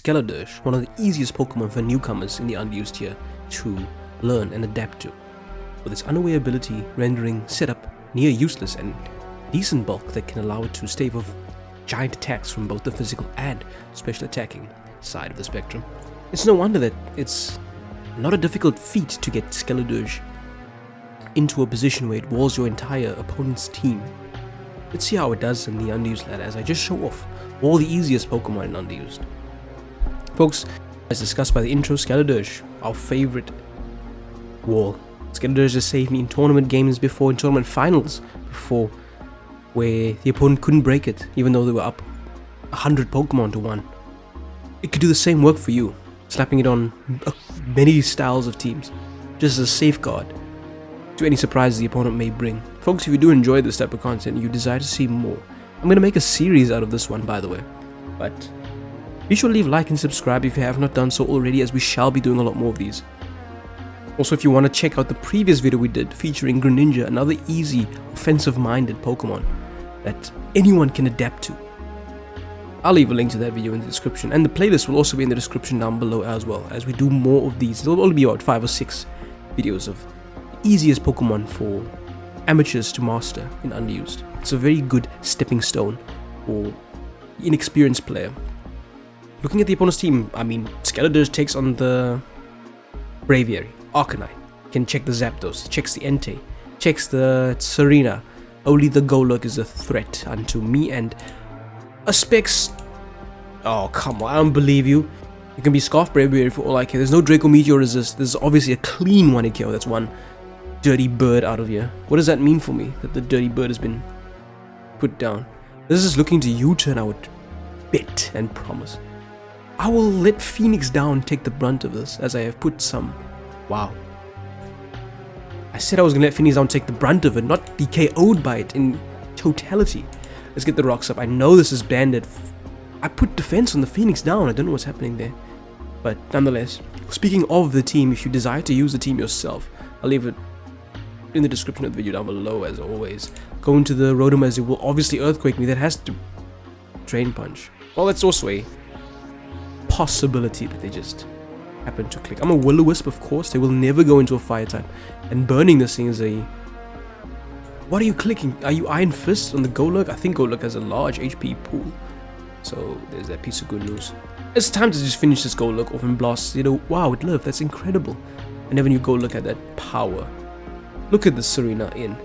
Skeledirge, one of the easiest Pokemon for newcomers in the unused tier to learn and adapt to, with its unaware ability rendering setup near useless and decent bulk that can allow it to stave off giant attacks from both the physical and special attacking side of the spectrum. It's no wonder that it's not a difficult feat to get Skeledirge into a position where it walls your entire opponent's team. Let's see how it does in the unused ladder as I just show off all the easiest Pokemon in unused. Folks, as discussed by the intro, Skeledirge, our favorite wall. Skeledirge has saved me in tournament games before, in tournament finals before, where the opponent couldn't break it even though they were up 100 Pokemon to 1. It could do the same work for you, slapping it on many styles of teams, just as a safeguard to any surprises the opponent may bring. Folks, if you do enjoy this type of content and you desire to see more, I'm going to make a series out of this one, by the way. But be sure to leave a like and subscribe if you have not done so already, as we shall be doing a lot more of these. Also, if you want to check out the previous video we did featuring Greninja, another easy, offensive-minded Pokemon that anyone can adapt to, I'll leave a link to that video in the description, and the playlist will also be in the description down below as well, as we do more of these. There'll only be about 5 or 6 videos of the easiest Pokemon for amateurs to master in unused. It's a very good stepping stone for the inexperienced player. Looking at the opponent's team, I mean, Skeledirge takes on the Braviary, Arcanine, can check the Zapdos, checks the Entei, checks the Serena. Only the Golurk is a threat unto me, and a Specs. Oh, come on, I don't believe you. You can be Scarf Braviary for all I care. There's no Draco Meteor resist. There's obviously a clean 1 KO. That's one dirty bird out of here. What does that mean for me, that the dirty bird has been put down? This is looking to U-turn, I would bet and promise. I will let Phoenix Down take the brunt of this, as I have put some. Wow. I said I was going to let Phoenix Down take the brunt of it, not be KO'd by it in totality. Let's get the rocks up. I know this is banded. I put defense on the Phoenix Down. I don't know what's happening there. But nonetheless, speaking of the team, if you desire to use the team yourself, I'll leave it in the description of the video down below, as always. Go into the Rotom, as it will obviously Earthquake me. That has to Drain Punch. Well, that's also a possibility that they just happen to click. I'm a Will-O-Wisp, of course. They will never go into a fire type. And burning this thing is a... What are you clicking? Are you Iron Fist on the Golurk? I think Golurk has a large HP pool. So there's that piece of good news. It's time to just finish this Golurk off and blast. You know, wow, it lived. That's incredible. I never knew Golurk had that power. Look at the Serena in.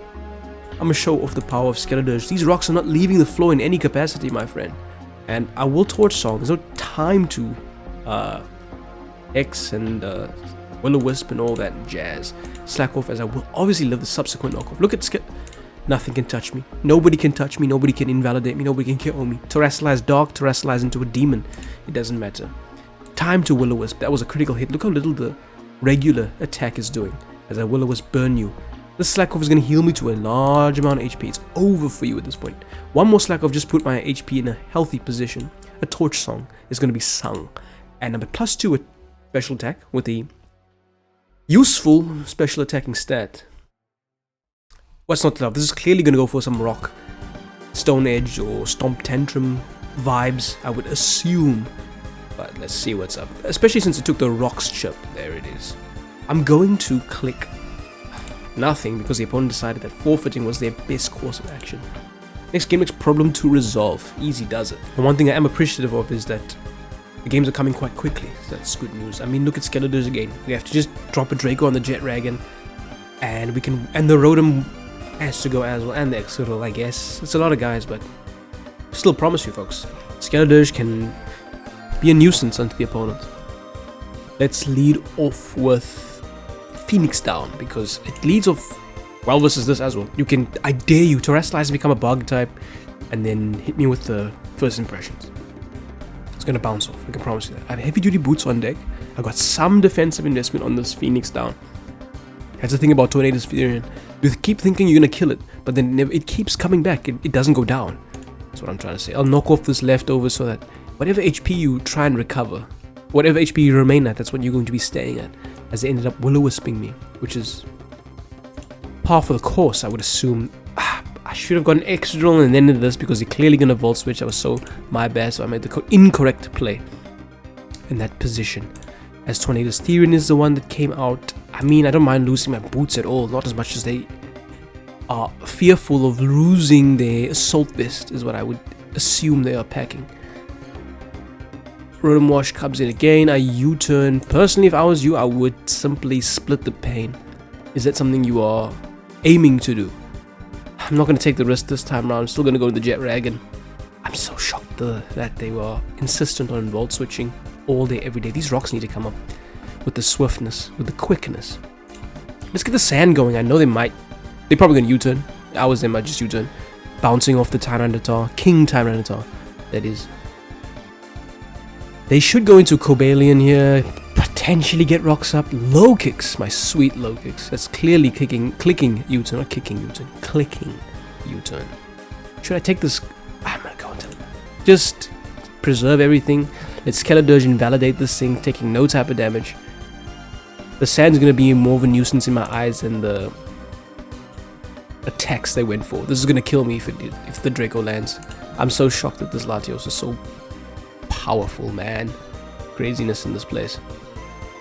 I'm gonna show off the power of Skeledirge. These rocks are not leaving the floor in any capacity, my friend. And I will Torch Song. There's no time to X and Will-O-Wisp and all that jazz. Slack off, as I will obviously live the subsequent knockoff. Look at Nothing can touch me. Nobody can touch me. Nobody can invalidate me. Nobody can KO me. Terrasilize Dark, Terrasilize into a demon. It doesn't matter. Time to Will-O-Wisp. That was a critical hit. Look how little the regular attack is doing, as I Will-O-Wisp burn you. This Slack off is going to heal me to a large amount of HP. It's over for you at this point. One more Slack off just put my HP in a healthy position. A Torch Song is going to be sung. And I'm at +2 at special attack with the useful special attacking stat. What's not to love? This is clearly going to go for some rock, Stone Edge or Stomp Tantrum vibes, I would assume. But let's see what's up. Especially since it took the rocks chip. There it is. I'm going to click nothing because the opponent decided that forfeiting was their best course of action. Next game looks problem to resolve. Easy does it. And one thing I am appreciative of is that the games are coming quite quickly. So that's good news. I mean, look at Skeledirge again. We have to just drop a Draco on the Jet Dragon, and we can. And the Rotom has to go as well, and the Excadrill, I guess. It's a lot of guys, but still promise you, folks, Skeledirge can be a nuisance unto the opponent. Let's lead off with Phoenix Down, because it leads off well versus this as well. You can, I dare you, Terrasilize and become a bug type, and then hit me with the first impressions. It's gonna bounce off, I can promise you that. I have heavy duty boots on deck. I've got some defensive investment on this Phoenix Down. That's the thing about Tornado's Fury. You keep thinking you're gonna kill it, but then it keeps coming back. It doesn't go down. That's what I'm trying to say. I'll knock off this leftover so that whatever HP you try and recover, whatever HP you remain at, that's what you're going to be staying at. As they ended up Will-O-Wisping me, which is par for the course, I would assume. I should have gotten Excadrill and ended this because you're clearly gonna Volt Switch. That was so my bad, so I made the incorrect play. in that position, as Tornadus Therian is the one that came out. I mean, I don't mind losing my boots at all, not as much as they are fearful of losing their Assault Vest, is what I would assume they are packing. Rotom Wash comes in again. I U-turn. Personally, if I was you, I would simply split the pain. Is that something you are aiming to do? I'm not going to take the risk this time around. I'm still going to go to the Jet Dragon. I'm so shocked that they were insistent on Volt switching all day, every day. These rocks need to come up with the swiftness, with the quickness. Let's get the sand going. I know they might. They're probably going to U-turn. I was them, I just U-turn. Bouncing off the Tyranitar. King Tyranitar, that is. They should go into Cobalion here. Potentially get rocks up. Low kicks. My sweet low kicks. That's clearly clicking U-turn. Not kicking U-turn. Clicking U-turn. Should I take this? I'm going to go into it. Just preserve everything. Let Skeledirge invalidate this thing. Taking no type of damage. The sand's going to be more of a nuisance in my eyes than the attacks they went for. This is going to kill me if the Draco lands. I'm so shocked that this Latios is so powerful, man. Craziness in this place.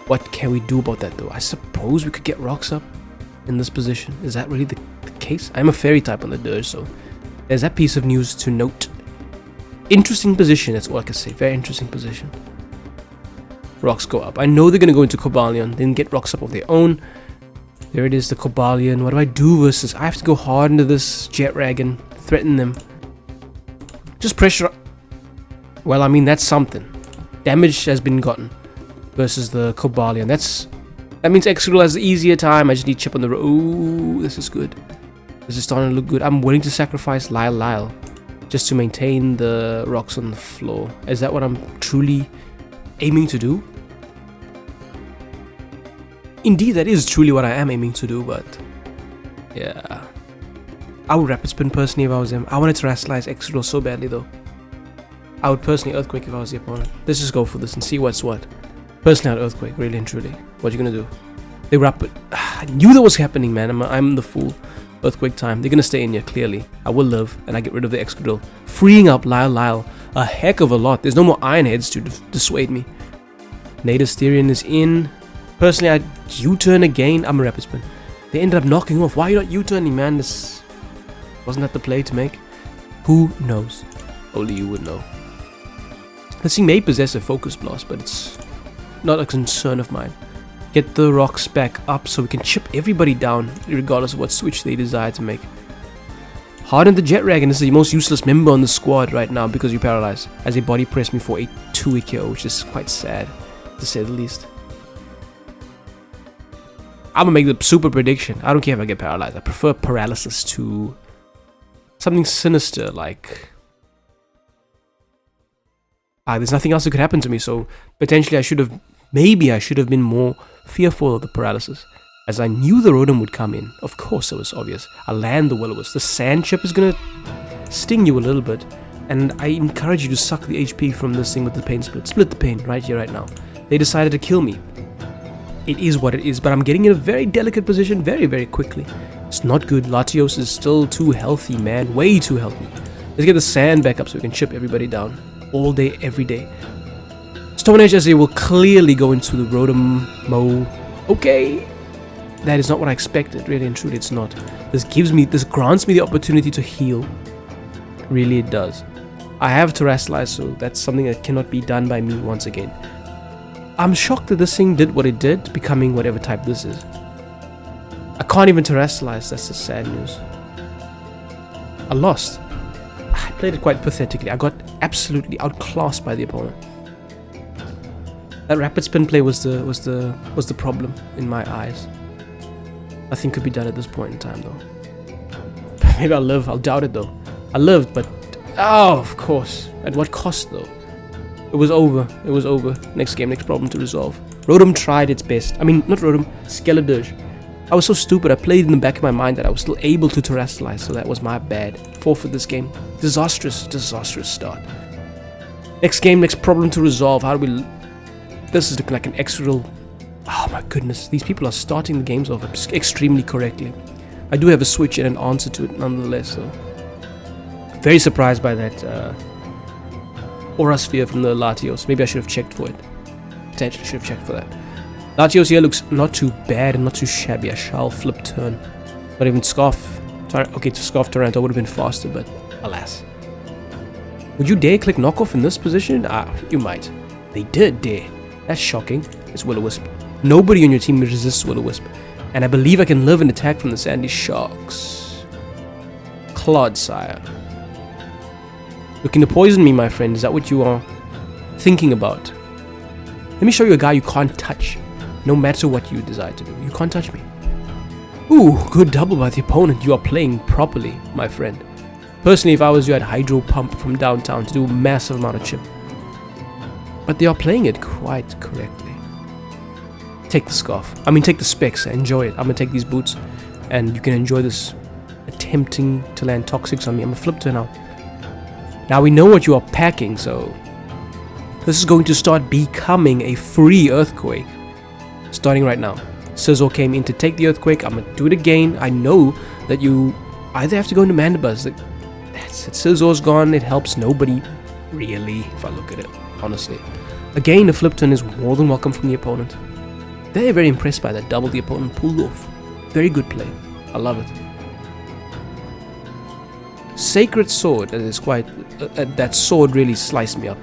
What can we do about that though? I suppose we could get rocks up in this position. Is that really the case? I'm a fairy type on the Dirge, so there's that piece of news to note. Interesting position, that's all I can say. Very interesting position. Rocks go up. I know they're going to go into Cobalion, then get rocks up of their own. There it is, the Cobalion. What do I do versus? I have to go hard into this Jet Dragon, threaten them. Just pressure. Well, I mean, that's something. Damage has been gotten versus the Cobalion. That means Excadrill has the easier time. I just need chip on the road. Ooh, this is good. This is starting to look good. I'm willing to sacrifice Lyle just to maintain the rocks on the floor. Is that what I'm truly aiming to do? Indeed, that is truly what I am aiming to do, but yeah. I would Rapid Spin personally if I was him. I wanted to Terrasilize Excadrill so badly though. I would personally Earthquake if I was the opponent. Let's just go for this and see what's what. Personally, I'd Earthquake, really and truly. What are you gonna do? They Rapid. I knew that was happening, man. I'm the fool. Earthquake time. They're gonna stay in here, clearly. I will live, and I get rid of the Excadrill. Freeing up Lyle a heck of a lot. There's no more Iron Heads to dissuade me. Native Therian is in. Personally, I'd U-turn again. I'm a Rapid Spin. They ended up knocking off. Why are you not U-turning, man? This wasn't that the play to make? Who knows? Only you would know. This thing may possess a Focus Blast, but it's not a concern of mine. Get the rocks back up so we can chip everybody down, regardless of what switch they desire to make. Harden the Jet Dragon. This is the most useless member on the squad right now because you're paralyzed, as they body press me for a 2-week KO, which is quite sad, to say the least. I'm gonna make the super prediction. I don't care if I get paralyzed. I prefer paralysis to something sinister, like there's nothing else that could happen to me, so potentially maybe I should have been more fearful of the paralysis, as I knew the Rotom would come in. Of course, it was obvious. I land the Will-O-Wisp. The Sand Chip is gonna sting you a little bit, and I encourage you to suck the HP from this thing with the Pain Split. Split the pain right here, right now. They decided to kill me. It is what it is, but I'm getting in a very delicate position very, very quickly. It's not good. Latios is still too healthy, man. Way too healthy. Let's get the sand back up so we can chip everybody down. All day, every day. Stone Edge, as they will clearly go into the Rotom Mo. Okay. That is not what I expected. Really and truly, it's not. This grants me the opportunity to heal. Really, it does. I have Terrasilize, so that's something that cannot be done by me once again. I'm shocked that this thing did what it did, becoming whatever type this is. I can't even Terrasilize, that's the sad news. I lost. I played it quite pathetically. I got absolutely outclassed by the opponent. That Rapid Spin play was the problem in my eyes. Nothing could be done at this point in time though. Maybe I'll live, I'll doubt it though. I lived, but oh, of course. At what cost though? It was over. It was over. Next game, next problem to resolve. Rotom tried its best. I mean, not Rotom, Skeledirge. I was so stupid. I played in the back of my mind that I was still able to Terrasilize, so that was my bad. Forfeit this game. Disastrous start. Next game, next problem to resolve. How do we... This is looking like an Excadrill. Oh my goodness. These people are starting the games off extremely correctly. I do have a switch and an answer to it nonetheless, so... Very surprised by that... Aura Sphere from the Latios. Maybe I should have checked for it. potentially should have checked for that. Latios here looks not too bad and not too shabby. I shall flip turn. Not even Scarf. Okay, to Scarf Taranto would have been faster, but alas. Would you dare click knockoff in this position? Ah, you might. They did dare. That's shocking. It's Will-O-Wisp. Nobody on your team resists Will-O-Wisp. And I believe I can live an attack from the Sandy Sharks. Clodsire. Looking to poison me, my friend. Is that what you are thinking about? Let me show you a guy you can't touch. No matter what you decide to do. You can't touch me. Ooh, good double by the opponent. You are playing properly, my friend. Personally, if I was you, I'd hydro pump from downtown to do a massive amount of chip. But they are playing it quite correctly. Take the Scarf. I mean, take the Specs. Enjoy it. I'm going to take these boots. And you can enjoy this attempting to land Toxics on me. I'm going to flip turn out. Now we know what you are packing, so... This is going to start becoming a free Earthquake. Starting right now. Scizor came in to take the Earthquake. I'm going to do it again. I know that you either have to go into Mandibuzz. That's it. Scizor's gone. It helps nobody, really, if I look at it, honestly. Again, a flip turn is more than welcome from the opponent. They're very impressed by that double the opponent pulled off. Very good play. I love it. Sacred Sword. That is quite... that sword really sliced me up.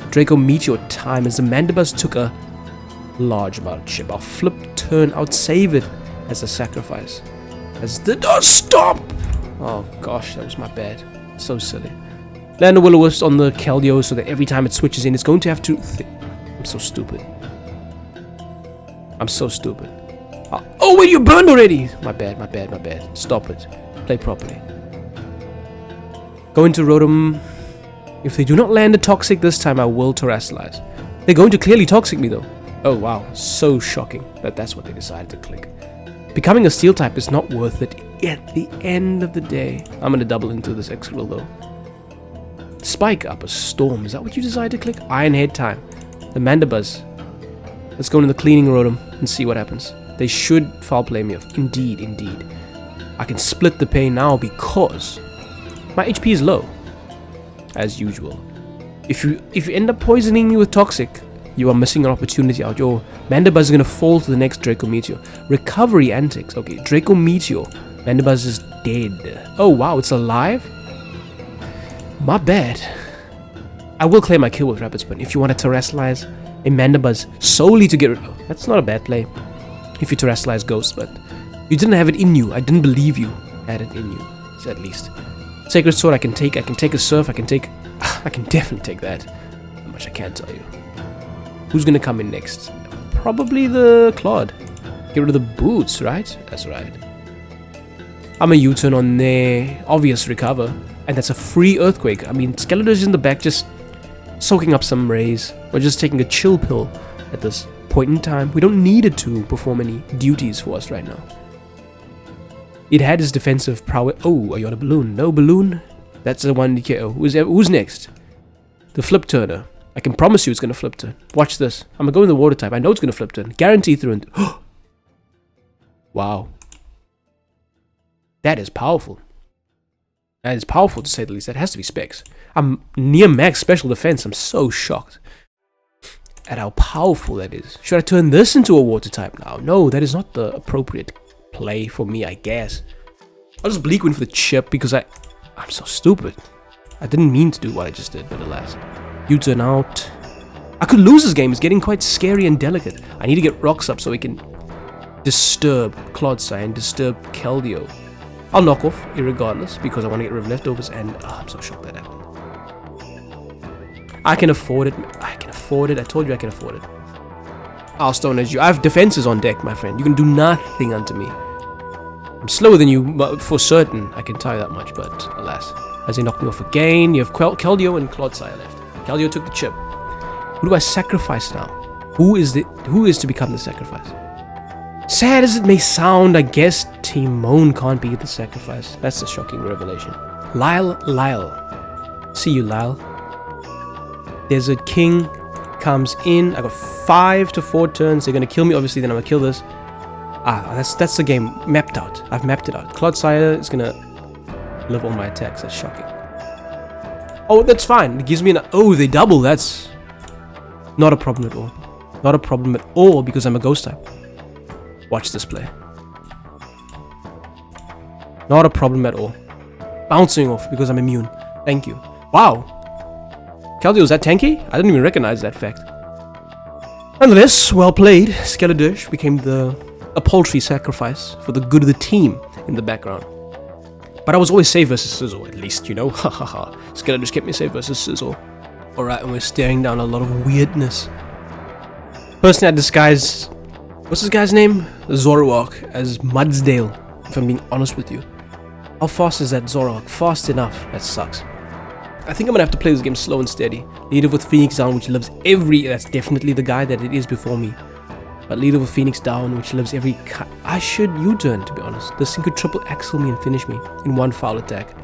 Draco Meteor time as the Mandibuzz took a large amount of chip. I'll flip turn out, save it as a sacrifice. As the... Oh, stop! Oh gosh, that was my bad. So silly. Land a Will-O-Wisp on the Keldeo so that every time it switches in, it's going to have to... I'm so stupid. I'm so stupid. Oh wait, you burned already! My bad, my bad, my bad. Stop it. Play properly. Go into Rotom. If they do not land a Toxic this time, I will Terastallize. They're going to clearly Toxic me though. Oh wow, so shocking that that's what they decided to click. Becoming a Steel type is not worth it at the end of the day. I'm going to double into this Excadrill though. Spike up a Storm. Is that what you decided to click? Iron Head time. The Mandibuzz. Let's go into the Cleaning Rotom and see what happens. They should foul play me off. Indeed, indeed. I can split the pain now because my HP is low. As usual. If you end up poisoning me with Toxic, you are missing an opportunity out. Your Mandibuzz is going to fall to the next Draco Meteor. Recovery antics. Okay, Draco Meteor. Mandibuzz is dead. Oh wow, it's alive? My bad. I will claim my kill with Rapid Spin. If you want to Terastallize a Mandibuzz solely to get rid of... That's not a bad play. If you Terastallize Ghost, but you didn't have it in you. I didn't believe you had it in you, at least. Sacred Sword I can take a Surf, I can definitely take that. How much I can't tell you. Who's gonna come in next? Probably the Claude. Get rid of the boots, right? That's right. I'm a U-turn on there. Obvious recover. And that's a free Earthquake. I mean, Skeledirge in the back just soaking up some rays. Or just taking a chill pill at this point in time. We don't need it to perform any duties for us right now. It had his defensive prowess. Oh, are you on a balloon? No balloon? That's the one. Who's next? The Flip Turner. I can promise you it's going to Flip Turn. Watch this. I'm going to go in the Water type. I know it's going to Flip Turn. Guarantee through and... Wow. That is powerful. That is powerful to say the least. That has to be Specs. I'm near max special defense. I'm so shocked at how powerful that is. Should I turn this into a Water type now? No, that is not the appropriate play for me, I guess. I'll just Bleak Wind for the chip because I'm so stupid. I didn't mean to do what I just did, but alas. U-turn out. I could lose this game. It's getting quite scary and delicate. I need to get rocks up so we can disturb Clodsire and disturb Keldeo. I'll knock off irregardless because I want to get rid of leftovers and I'm so shocked that happened. I can afford it. I can afford it. I told you I can afford it. I'll Stone Edge you. I have defenses on deck, my friend. You can do nothing unto me. I'm slower than you, for certain. I can tell you that much, but alas. As they knock me off again, you have Keldeo and Clodsire left. Keldeo took the chip. Who do I sacrifice now? Who is to become the sacrifice? Sad as it may sound, I guess Timon can't be the sacrifice. That's a shocking revelation. Lyle. See you, Lyle. Desert King comes in. I got 5 to 4 turns. They're gonna kill me, obviously, then I'm gonna kill this. That's the game mapped out. I've mapped it out. Clodsire is gonna live all my attacks. That's shocking. Oh, that's fine. It gives me an... Oh, they double. That's not a problem at all. Not a problem at all because I'm a ghost type. Watch this play. Not a problem at all. Bouncing off because I'm immune. Thank you. Wow. Keldeo, is that tanky? I didn't even recognize that fact. Nonetheless, well played. Skeledirge became a paltry sacrifice for the good of the team in the background. But I was always safe versus Sizzle, at least, you know? Ha ha ha. Skeledirge kept me safe versus Sizzle. Alright, and we're staring down a lot of weirdness. Personally, I disguised... What's this guy's name? Zoroark as Mudsdale, if I'm being honest with you. How fast is that Zoroark? Fast enough. That sucks. I think I'm gonna have to play this game slow and steady. Lead it with Phoenix down, which lives every... That's definitely the guy that it is before me. But lead it with Phoenix down, which lives every... I should U-turn, to be honest. This thing could triple axle me and finish me in one foul attack.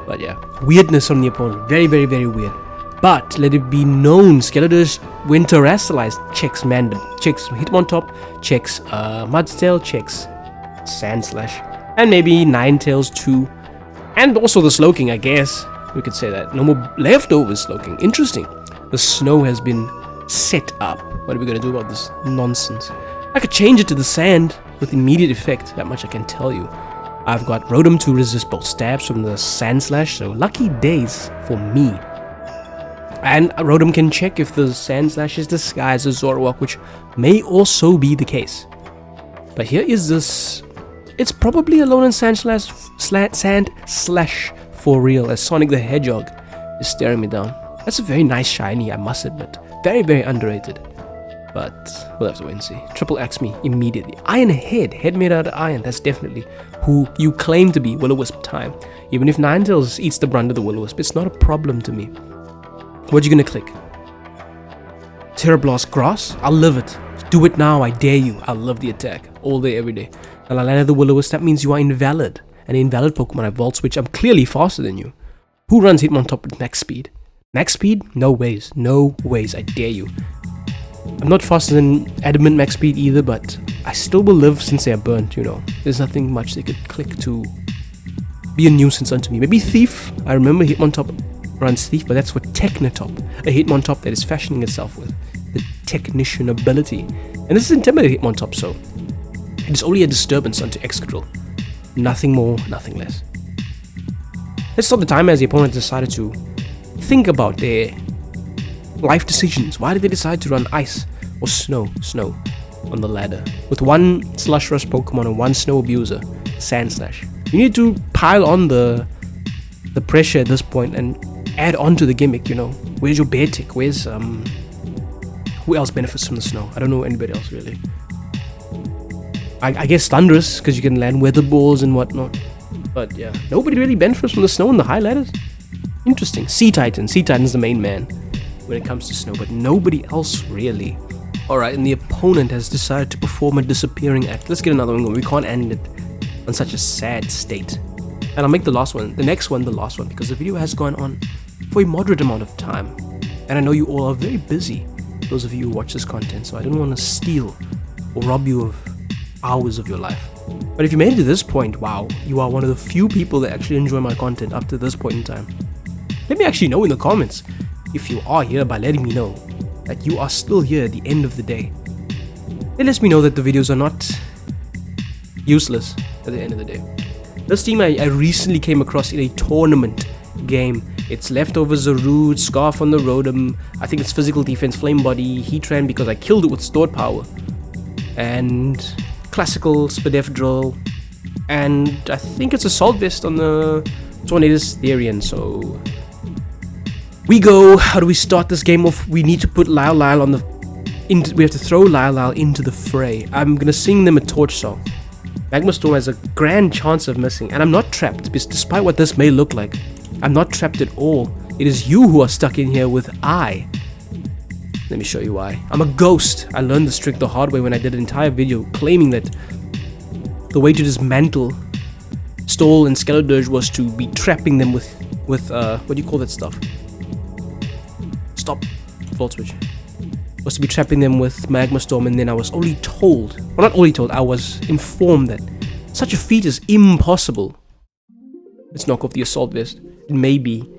But yeah, weirdness from the opponent. Very, very, very weird. But let it be known, Skeledirge, when terrestrialized, checks Hitmontop, checks Mudsdale, checks Sandslash, and maybe Ninetales too. And also the Slowking, I guess. We could say that. No more leftovers Slowking. Interesting. The snow has been set up. What are we going to do about this nonsense? I could change it to the sand with immediate effect. That much I can tell you. I've got Rotom to resist both stabs from the Sandslash, so lucky days for me. And Rotom can check if the Sandslash is disguised as Zoroark, which may also be the case. But here is this... It's probably a Alolan Sandslash for real, as Sonic the Hedgehog is staring me down. That's a very nice shiny, I must admit. Very, very underrated. But we'll have to wait and see. Triple Axe me immediately. Iron Head made out of iron. That's definitely who you claim to be, Will-O-Wisp time. Even if Ninetales eats the brunt of the Will-O-Wisp, it's not a problem to me. What you gonna click? Terra Blast Grass? I'll live it. Do it now, I dare you. I'll love the attack. All day, every day. And I landed the Will-O-Wisp, that means you are invalid. An invalid Pokemon, I Volt Switch. I'm clearly faster than you. Who runs Hitmontop with max speed? Max speed? No ways. No ways, I dare you. I'm not faster than Adamant max speed either, but I still will live since they are burnt, you know. There's nothing much they could click to be a nuisance unto me. Maybe Thief. I remember Hitmontop runs Thief, but that's for Technotop. A Hitmontop that is fashioning itself with the Technician ability. And this is Intimidate Hitmontop, so it is only a disturbance unto Excadrill. Nothing more, nothing less. Let's stop the time as the opponent decided to think about their life decisions. Why did they decide to run Ice or Snow on the ladder? With one Slush Rush Pokemon and one Snow Abuser, Sandslash. You need to pile on the pressure at this point and add on to the gimmick, you know. Where's your Bear Tick? Where's who else benefits from the snow? I don't know anybody else really. I guess Thunderous, because you can land weather balls and whatnot. But yeah, nobody really benefits from the snow in the high ladders. Interesting. Sea Titan's the main man when it comes to snow, but nobody else really. Alright, and the opponent has decided to perform a disappearing act. Let's get another one going. We can't end it on such a sad state. And I'll make the last one, the next one, the last one, because the video has gone on for a moderate amount of time. And I know you all are very busy, those of you who watch this content, so I don't want to steal or rob you of hours of your life. But if you made it to this point, wow, you are one of the few people that actually enjoy my content up to this point in time. Let me actually know in the comments if you are here by letting me know that you are still here at the end of the day. It lets me know that the videos are not useless at the end of the day. This team I recently came across in a tournament game. It's leftover Zarude, Scarf on the Rotom, I think it's Physical Defense, Flame Body, Heatran because I killed it with Stored Power, and Classical Skeledirge, and I think it's Assault Vest on the Tornadus Therian, so we go. How do we start this game off? We need to put Lyle on the... we have to throw Lyle into the fray. I'm gonna sing them a torch song. Magma Storm has a grand chance of missing, and I'm not trapped, because despite what this may look like, I'm not trapped at all. It is you who are stuck in here with I. Let me show you why. I'm a ghost. I learned this trick the hard way when I did an entire video claiming that the way to dismantle Stall and Skeledirge was to be trapping them with what do you call that stuff? Stop. Volt Switch. Was to be trapping them with Magma Storm, and then I was only told, well, not only told, I was informed that such a feat is impossible. Let's knock off the Assault Vest. It may be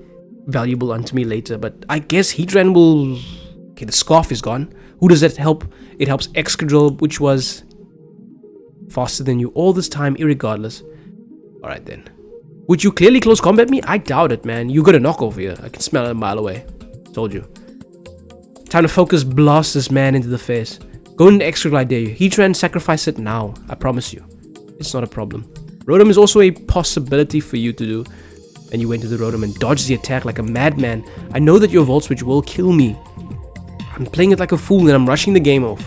valuable unto me later, but I guess Heatran will... Okay, the Scarf is gone. Who does that help? It helps Excadrill, which was faster than you all this time, irregardless. Alright then. Would you clearly close combat me? I doubt it, man. You got a knockover here. I can smell it a mile away. Told you. Time to focus, blast this man into the face. Go into Excadrill, I dare you. Heatran, sacrifice it now. I promise you. It's not a problem. Rotom is also a possibility for you to do. And you went to the Rotom and dodged the attack like a madman. I know that your Volt Switch will kill me. I'm playing it like a fool and I'm rushing the game off.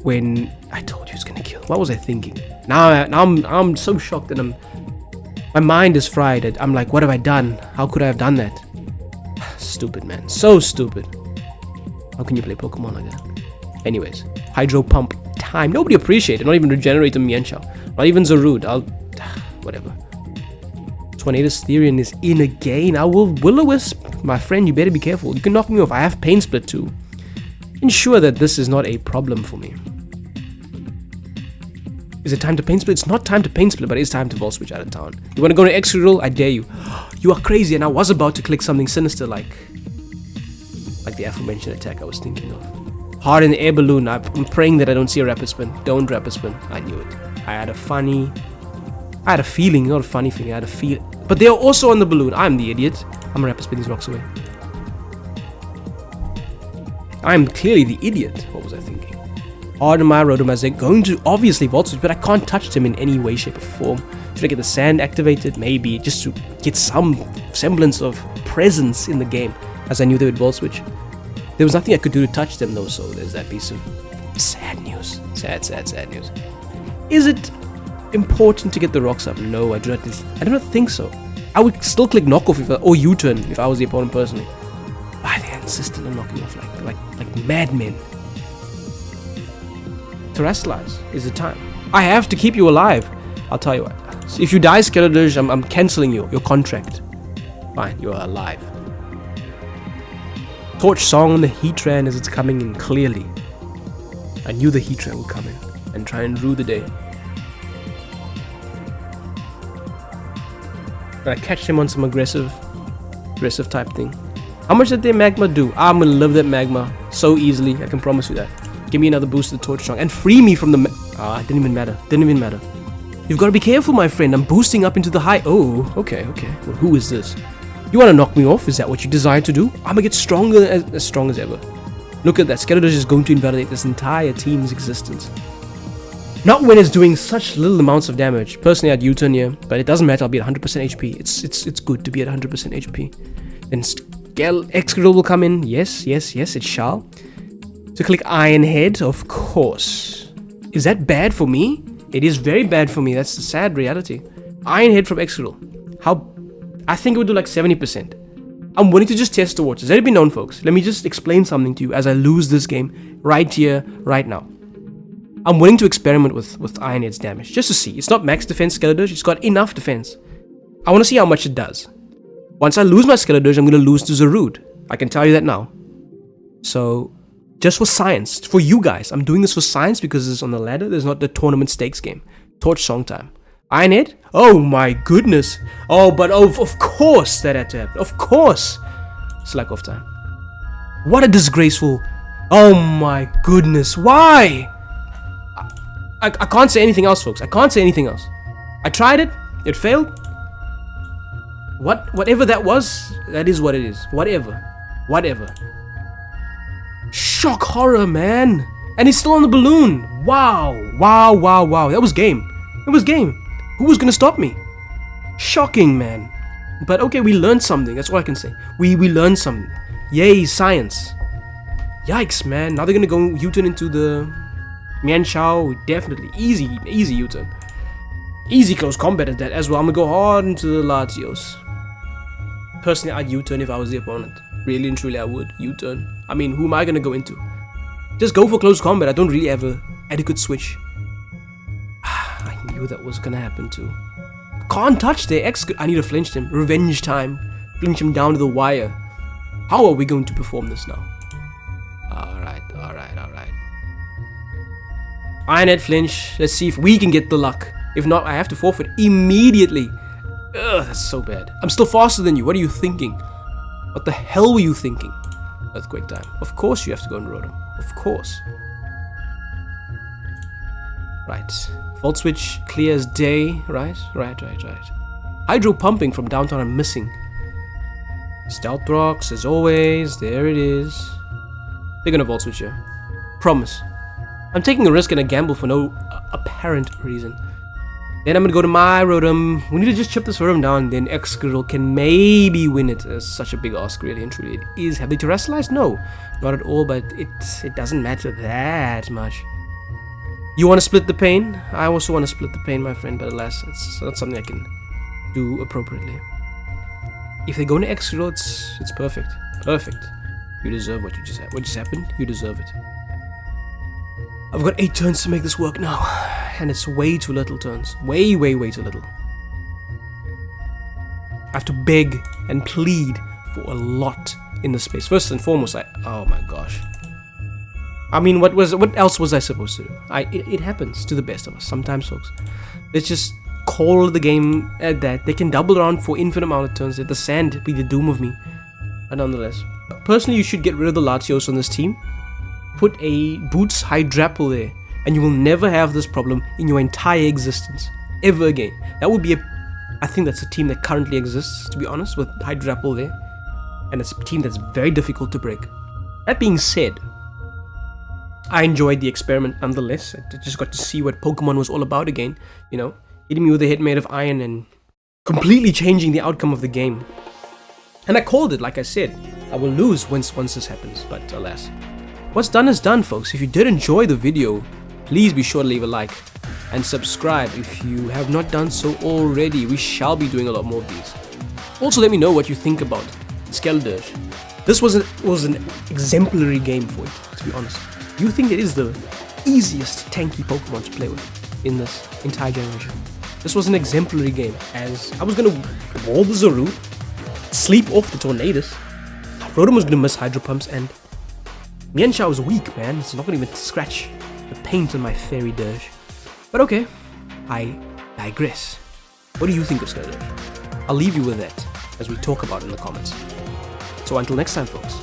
When I told you it's gonna kill. What was I thinking? Now I'm so shocked that my mind is fried. I'm like, what have I done? How could I have done that? Stupid, man. So stupid. How can you play Pokemon like that? Anyways, Hydro Pump time. Nobody appreciates it. Not even Regenerate a Mienshao. Not even Zarude. Whatever. Tornadus Therian is in again. I will Will-O-Wisp. My friend, you better be careful. You can knock me off. I have Pain Split too. Ensure that this is not a problem for me. Is it time to Pain Split? It's not time to Pain Split, but it is time to Volt Switch out of town. You want to go to Excadrill? I dare you. You are crazy, and I was about to click something sinister like the aforementioned attack I was thinking of. Hard in the air balloon. I'm praying that I don't see a Rapid Spin. Don't Rapid Spin. I knew it. I had a feeling, not a funny feeling. I had a feel. But they're also on the balloon. I'm the idiot. I'm gonna Rapid Spin these rocks away. I'm clearly the idiot. What was I thinking? Hard in my Rotom as they're going to obviously Volt Switch, but I can't touch them in any way, shape, or form. Should I get the sand activated? Maybe, just to get some semblance of presence in the game, as I knew they would Volt Switch. There was nothing I could do to touch them though, so there's that piece of sad news. Sad news. Is it important to get the rocks up? No, I do not think so. I would still click knockoff or U-turn if I was the opponent personally. Why they insisted on knocking off like madmen? Terrestrialize is the time. I have to keep you alive. I'll tell you what. So if you die, Skeledirge, I'm cancelling your contract. Fine, you're alive. Torch Song on the Heatran as it's coming in clearly. I knew the Heatran would come in and try and rue the day. But I catch him on some aggressive type thing. How much did their Magma do? I'm gonna live that Magma so easily. I can promise you that. Give me another boost to the Torch Song and free me from the it didn't even matter. You've got to be careful, my friend. I'm boosting up into the high. Oh, okay. Well, who is this? You want to knock me off? Is that what you desire to do? I'm gonna get stronger, as strong as ever. Look at that. Skeledirge is going to invalidate this entire team's existence. Not when it's doing such little amounts of damage. Personally, I'd U-turn here, but it doesn't matter. I'll be at 100% HP. It's good to be at 100% HP. Then Excadrill will come in. Yes, it shall. To click Iron Head, of course. Is that bad for me? It is very bad for me. That's the sad reality. Iron Head from Excadrill. I think it would do like 70%. I'm willing to just test the waters. Let it be known, folks. Let me just explain something to you as I lose this game right here, right now. I'm willing to experiment with Iron Head's damage, just to see. It's not max defense Skeledirge, it's got enough defense. I want to see how much it does. Once I lose my Skeledirge, I'm going to lose to Zarude. I can tell you that now. So, just for science, for you guys, I'm doing this for science because it's on the ladder. There's not the tournament stakes game. Torch Song time. Iron Head? Oh my goodness. Oh, but of course that had to happen. Of course. Slack off time. What a disgraceful. Oh my goodness. Why? I can't say anything else, folks. I can't say anything else. I tried it. It failed. Whatever that was, that is what it is. Whatever. Shock horror, man. And he's still on the balloon. Wow. That was game. It was game. Who was gonna stop me? Shocking, man. But okay, we learned something. That's all I can say. We learned something. Yay, science. Yikes, man. Now they're gonna go U-turn into the Mienshao. Definitely. Easy U-turn. Easy close combat at that as well. I'm gonna go hard into the Latios. Personally, I'd U-turn if I was the opponent. Really and truly, I would. U-turn. I mean, who am I gonna go into? Just go for close combat. I don't really have a adequate switch. I knew that was gonna happen too. Can't touch the X. I need to flinch him. Revenge time. Flinch him down to the wire. How are we going to perform this now? Alright. Iron Head flinch. Let's see if we can get the luck. If not, I have to forfeit immediately. Ugh, that's so bad. I'm still faster than you. What are you thinking? What the hell were you thinking? Earthquake time. Of course you have to go and Rotom. Of course. Right. Volt Switch clear as day. Right. Hydro Pumping from downtown I'm missing. Stealth Rocks as always. There it is. They're gonna Volt Switch here. Promise. I'm taking a risk and a gamble for no apparent reason. Then I'm gonna go to my Rotom. We need to just chip this Rotom down, then Excadrill can maybe win it. It's such a big ask, really and truly. It is. Have they terrestrialized? No, not at all, but it doesn't matter that much. You want to split the pain? I also want to split the pain, my friend, but alas, it's not something I can do appropriately. If they go into Excadrill, it's perfect. Perfect. You deserve what just happened. You deserve it. I've got 8 turns to make this work now, and it's way too little turns. Way too little. I have to beg and plead for a lot in the space. First and foremost, oh my gosh. I mean, what else was I supposed to do? It happens to the best of us sometimes, folks. Let's just call the game at that. They can double around for infinite amount of turns. Let the sand be the doom of me. But nonetheless, personally, you should get rid of the Latios on this team. Put a Boots Hydrapple there, and you will never have this problem in your entire existence ever again. That would be I think that's a team that currently exists, to be honest, with Hydrapple there, and it's a team that's very difficult to break. That being said, I enjoyed the experiment nonetheless. I just got to see what Pokemon was all about again, you know, hitting me with a head made of iron and completely changing the outcome of the game. And I called it, like I said. I will lose once this happens, but alas. What's done is done, folks. If you did enjoy the video, please be sure to leave a like and subscribe if you have not done so already. We shall be doing a lot more of these. Also, let me know what you think about Skeledirge. This was an exemplary game for it, to be honest. Do you think it is the easiest tanky Pokemon to play with in this entire generation? This was an exemplary game, as I was going to wall the Zuru, sleep off the Tornadus, Rotom was going to miss Hydro Pumps, and Mienshao was weak, man. It's not going to even scratch the paint on my Fairy Dirge. But okay, I digress. What do you think of Skeledirge? I'll leave you with that as we talk about it in the comments. So until next time, folks,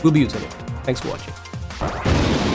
we'll be Utani. Thanks for watching.